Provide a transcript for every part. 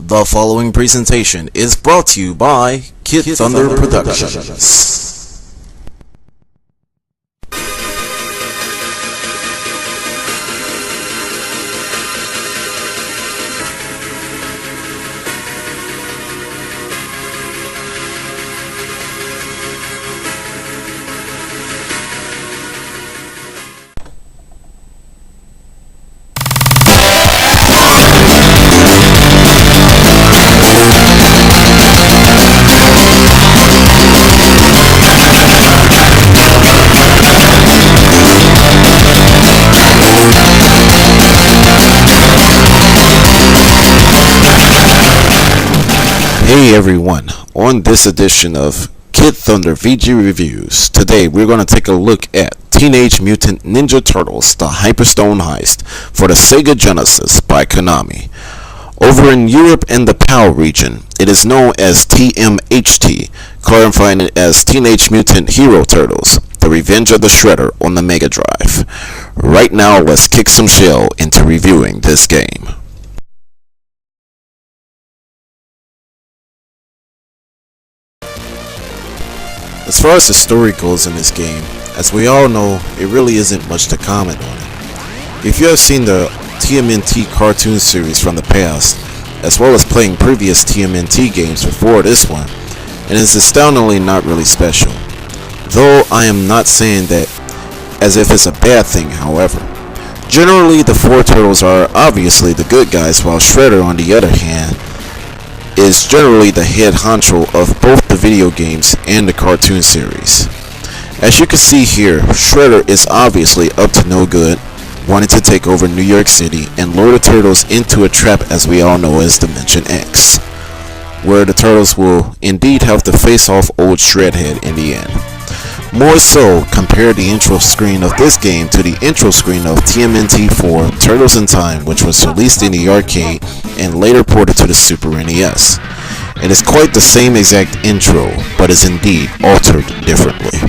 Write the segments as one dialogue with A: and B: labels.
A: The following presentation is brought to you by kidThunder Productions. Hey everyone, on this edition of kidThunder VG Reviews, today we're going to take a look at Teenage Mutant Ninja Turtles, the Hyperstone Heist for the Sega Genesis by Konami. Over in Europe and the PAL region, it is known as TMNT, clarifying it as Teenage Mutant Hero Turtles, The Revenge of the Shredder on the Megadrive. Right now, let's kick some shell into reviewing this game. As far as the story goes in this game, as we all know, it really isn't much to comment on it. If you have seen the TMNT cartoon series from the past, as well as playing previous TMNT games before this one, it is astoundingly not really special. Though I am not saying that as if it's a bad thing, however. Generally, the four turtles are obviously the good guys, while Shredder, on the other hand, is generally the head honcho of both the video games and the cartoon series. As you can see here, Shredder is obviously up to no good, wanting to take over New York City and lure the turtles into a trap as we all know as Dimension X, where the turtles will indeed have to face off old Shredhead in the end. More so, compare the intro screen of this game to the intro screen of TMNT 4 Turtles in Time, which was released in the arcade and later ported to the Super NES. It is quite the same exact intro, but is indeed altered differently.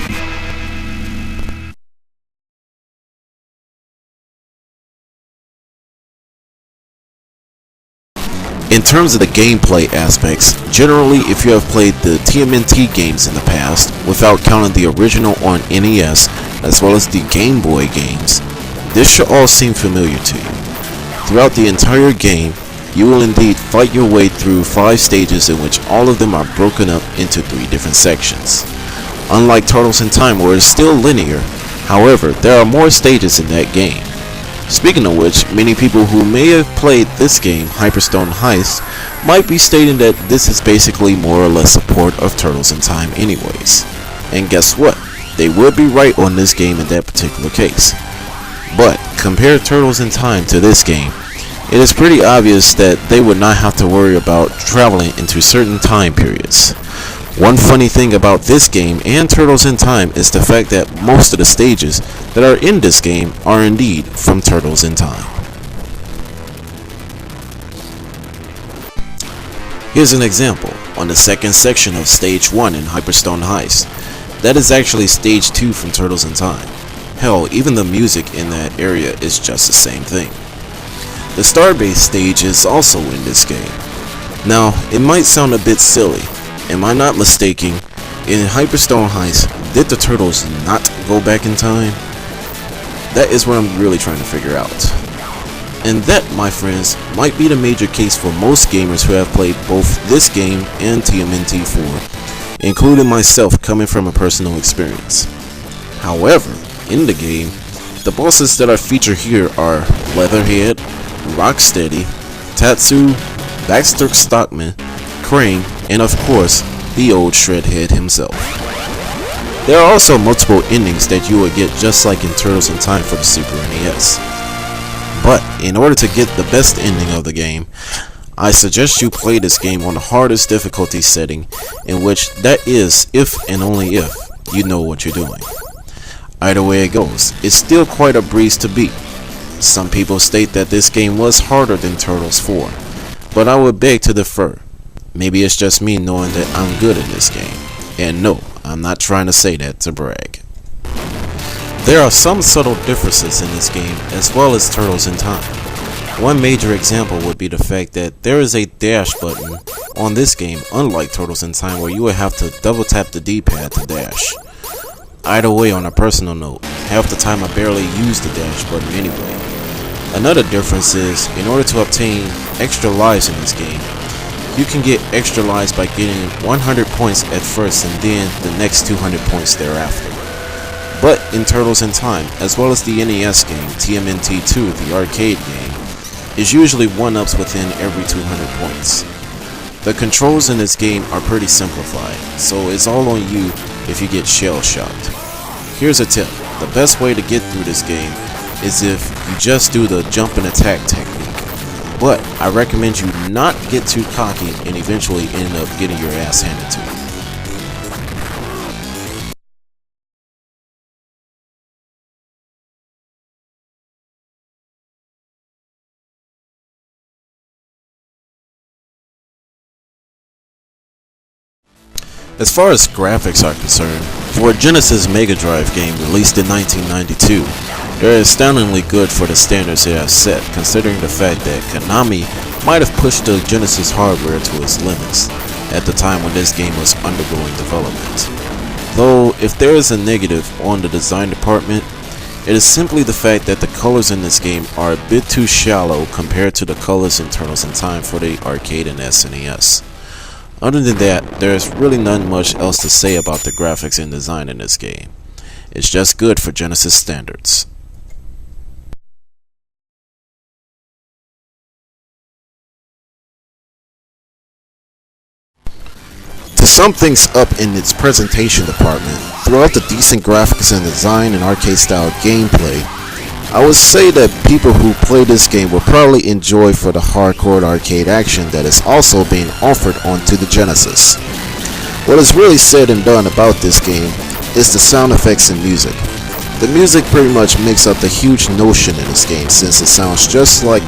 A: In terms of the gameplay aspects, generally if you have played the TMNT games in the past, without counting the original on NES, as well as the Game Boy games, this should all seem familiar to you. Throughout the entire game, you will indeed fight your way through 5 stages in which all of them are broken up into 3 different sections. Unlike Turtles in Time, where it's still linear, however, there are more stages in that game. Speaking of which, many people who may have played this game, Hyperstone Heist, might be stating that this is basically more or less a port of Turtles in Time anyways. And guess what? They would be right on this game in that particular case. But, compare Turtles in Time to this game, it is pretty obvious that they would not have to worry about traveling into certain time periods. One funny thing about this game and Turtles in Time is the fact that most of the stages that are in this game are indeed from Turtles in Time. Here's an example on the second section of Stage 1 in Hyperstone Heist. That is actually Stage 2 from Turtles in Time. Hell, even the music in that area is just the same thing. The Starbase stage is also in this game. Now, it might sound a bit silly. Am I not mistaken? In Hyperstone Heist, did the turtles not go back in time? That is what I'm really trying to figure out. And that, my friends, might be the major case for most gamers who have played both this game and TMNT 4, including myself coming from a personal experience. However, in the game, the bosses that are featured here are Leatherhead, Rocksteady, Tatsu, Baxter Stockman, Crane, and of course, the old Shredhead himself. There are also multiple endings that you will get just like in Turtles in Time for the Super NES. But, in order to get the best ending of the game, I suggest you play this game on the hardest difficulty setting, in which that is if and only if you know what you're doing. Either way it goes, it's still quite a breeze to beat. Some people state that this game was harder than Turtles 4, but I would beg to differ. Maybe it's just me knowing that I'm good at this game. And no, I'm not trying to say that to brag. There are some subtle differences in this game as well as Turtles in Time. One major example would be the fact that there is a dash button on this game, unlike Turtles in Time where you would have to double tap the D-pad to dash. Either way, on a personal note, half the time I barely use the dash button anyway. Another difference is, in order to obtain extra lives in this game, you can get extra lives by getting 100 points at first and then the next 200 points thereafter. But in Turtles in Time, as well as the NES game, TMNT 2, the arcade game, is usually 1-ups within every 200 points. The controls in this game are pretty simplified, so it's all on you if you get shell-shocked. Here's a tip: the best way to get through this game is if you just do the jump and attack technique. But I recommend you not get too cocky and eventually end up getting your ass handed to you. As far as graphics are concerned, for a Genesis Megadrive game released in 1992, they're astoundingly good for the standards it has set, considering the fact that Konami might have pushed the Genesis hardware to its limits at the time when this game was undergoing development. Though, if there is a negative on the design department, it is simply the fact that the colors in this game are a bit too shallow compared to the colors in Turtles in Time for the arcade and SNES. Other than that, there's really not much else to say about the graphics and design in this game. It's just good for Genesis standards. To sum things up in its presentation department, throughout the decent graphics and design and arcade style gameplay, I would say that people who play this game will probably enjoy for the hardcore arcade action that is also being offered onto the Genesis. What is really said and done about this game is the sound effects and music. The music pretty much makes up the huge notion in this game, since it sounds just like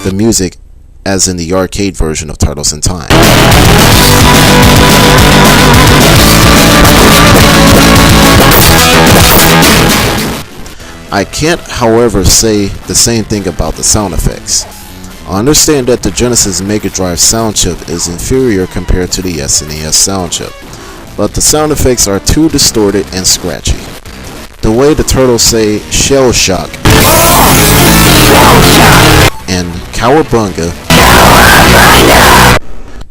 A: the music as in the arcade version of Turtles in Time. I can't, however, say the same thing about the sound effects. I understand that the Genesis Megadrive sound chip is inferior compared to the SNES sound chip, but the sound effects are too distorted and scratchy. The way the turtles say shell shock and cowabunga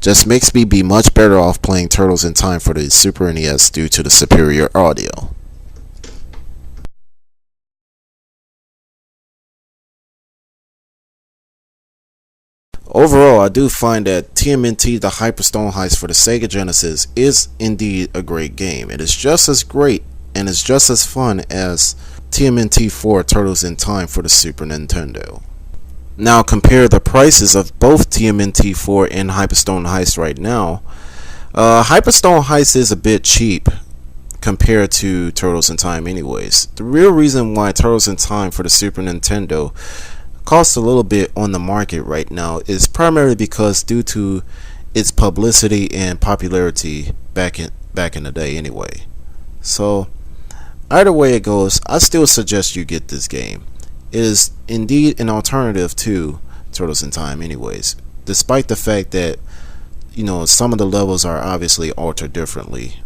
A: just makes me be much better off playing Turtles in Time for the Super NES due to the superior audio. Overall, I do find that TMNT, the Hyperstone Heist for the Sega Genesis, is indeed a great game. It is just as great and it's just as fun as TMNT 4 Turtles in Time for the Super Nintendo. Now compare the prices of both TMNT 4 and Hyperstone Heist right now. Hyperstone Heist is a bit cheap compared to Turtles in Time anyways. The real reason why Turtles in Time for the Super Nintendo costs a little bit on the market right now is primarily because due to its publicity and popularity back in the day anyway. So either way it goes, I still suggest you get this game. It is indeed an alternative to Turtles in Time anyways, despite the fact that, you know, some of the levels are obviously altered differently.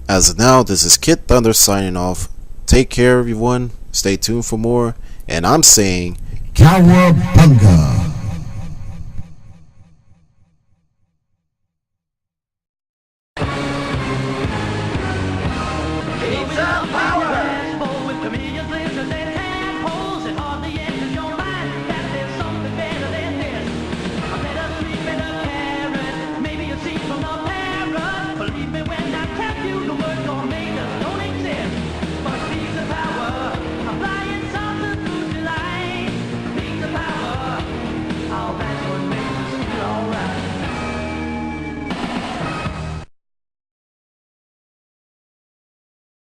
A: As of now, this is kidThunder signing off. Take care everyone, stay tuned for more, and I'm saying cowabunga.
B: Pizza